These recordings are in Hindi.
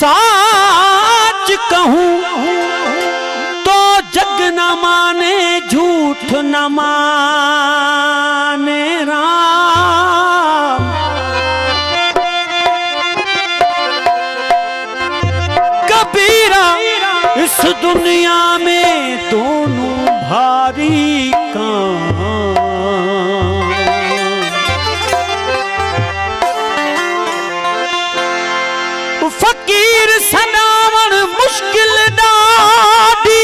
साच कहूं तो जग न माने, झूठ न माने राम। कबीरा इस दुनिया में दोनों भारी काम। फकीर सदावण मुश्किल ॾाढी,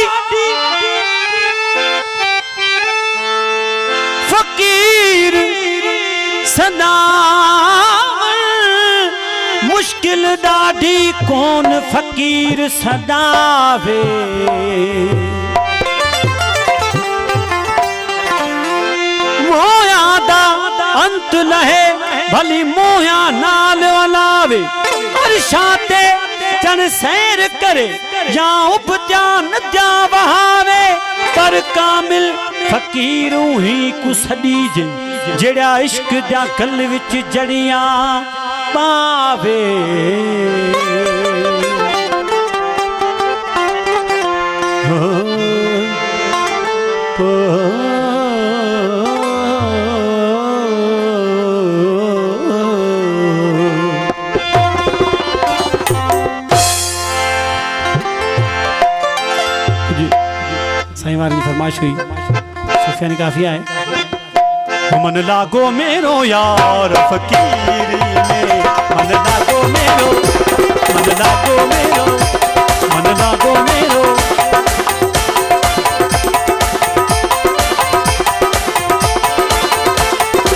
फकीर सदावण मुश्किल ॾाढी, कौन फकीर सदावे। मोया दा अंत लहे, भली मोया नाल वलावे। शाते चन सैर करे या उपजान जा बहावे, पर कामिल फकीरू ही कुसदी जे, जेड़ा इश्क जा गल विच जड़िया पावे। की फरमाइश हुई, सुफियान काफिया है। मन लागो मेरो यार फकीरी में, मन लागो मेरो, मन लागो मेरो, मन लागो मेरो।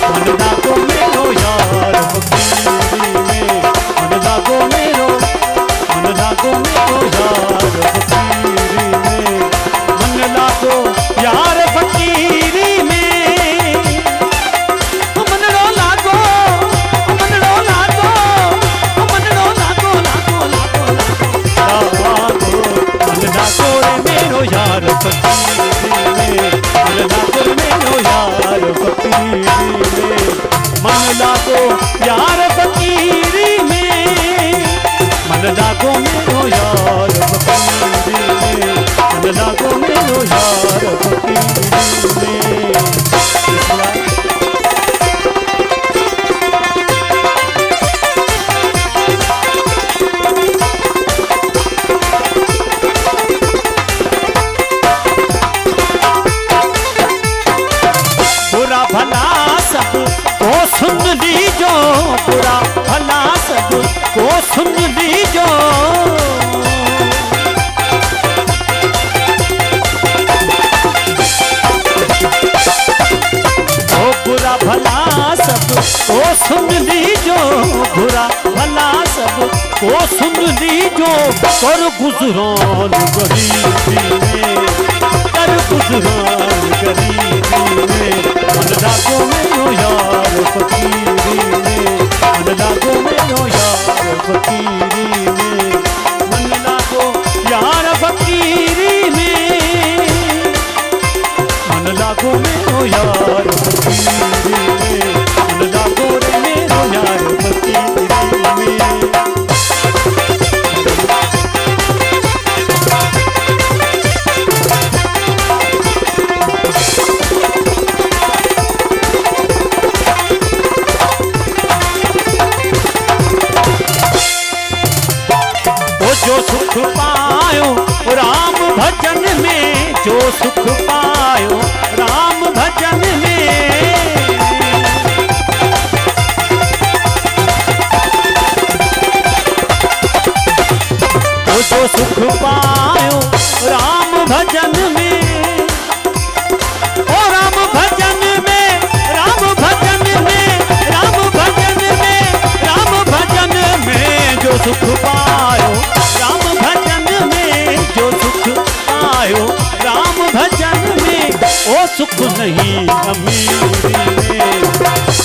मन लागो मेरो यार फकीरी में, मन लागो मेरो, मन लागो मेरो यार फकीरी में। मन लागो यार फकीरी में, मन रो लागो, मन रो लागो, मन रो लागो, लागो लागो लागो। मन लागो रे मेरो यार फकीरी में, मन लागो मेरो यार फकीरी में। मन लागो यार फकीरी में, मन लागो मेरो यार फकीरी में, मन लागो मेरो यार फकीरी में। बुरा भला सब को सुन लीजो, बुरा भला सब को सुन लीजो। बुरा भला सब को सुन लीजो, बुरा भला सब को सुन लीजो। कर गुजरान गरीबी में, कर गुजरान गरीबी में। मन लागो मेरो यार फकीरी में, मन लागो मेरो यार फकीरी में। मन लागो यार फकीरी में, मन लागो मेरो यार फकीरी में। मन लागो रे मेरो यार फकीरी में। सुख पायो राम भजन में, जो सुख पायो राम भजन में। जो सुख पायो राम भजन में, ओ राम भजन में, राम भजन में, राम भजन में, राम भजन में, जो सुख पायो राम भजन में, जो सुख पायो राम भजन में। ओ सुख नहीं अमीरी में,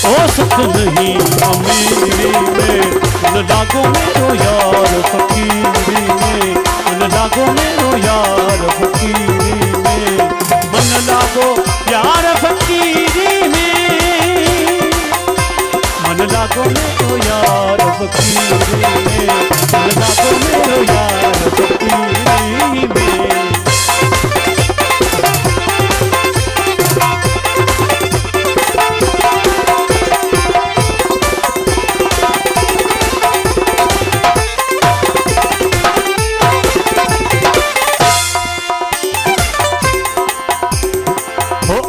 ओ सुख नहीं अमीरी में, मन लागो मेरो यार फकीरी में, मन लागो मेरो यार फकीरी में, मन लागो यार फकीरी में, मन लागो मेरो यार फकीरी में, मन लागो मेरो यार फकीरी में।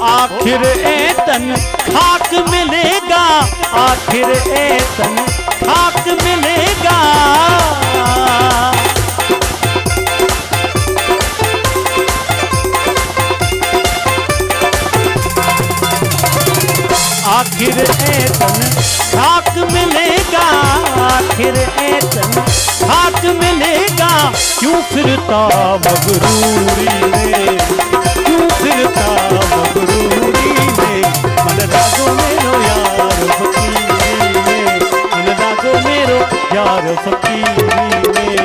आखिर एतन खाक मिलेगा, आखिर एतन खाक मिलेगा, आखिर एतन खाक मिलेगा, आखिर एतन खाक मिलेगा। क्यों फिरता मगरूरी में, क्यों फिरता मगरूरी में, मन लागो मेरो यार फकीरी में, मन लागो मेरो यार फकीरी में,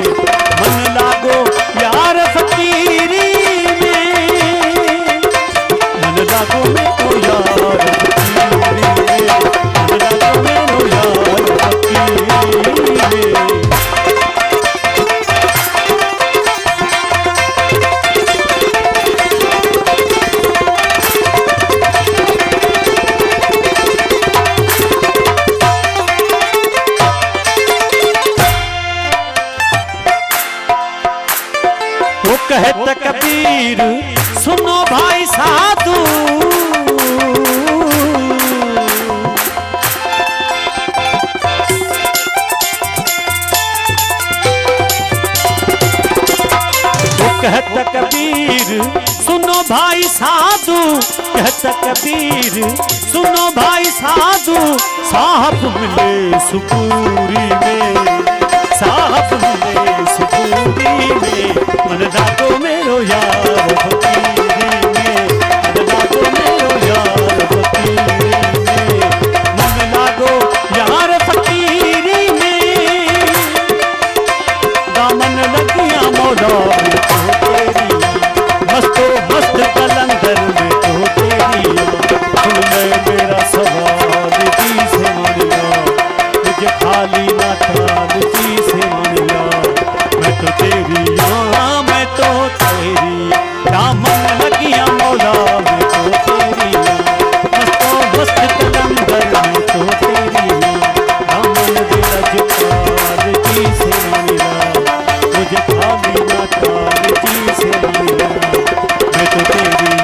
मन लागो यार फकीरी में, मन लागो मेरो यार फकीरी में, मन लागो मेरो यार फकीरी में। कहत कबीर सुनो भाई साधु, कहत कबीर सुनो भाई साधु, कहत कबीर सुनो भाई साधु, साहब मिले सुपूरी में, साहब मिले सुपूरी में, मन लागो मेरो यार फकीरी में, मन लागो मेरो यार फकीरी में, मन लागो यार फकीरी में, दामन लगिया मौला में तो तेरी, मस्तो मस्त कलंदर में तो तेरी, सुन ले मेरा सवाल जी से मानिया, मुझे खाली ना थाल जी से मानिया, मैं तो तेरी मैं तो तेरी, दामन लगिया मौला में तो तेरी, मस्तो मस्त कलंदर में तो तेरी, दामन दिला जुकाल जी से मानिया, मुझे खाली ना थाल जी से मानिया, मैं तो तेरी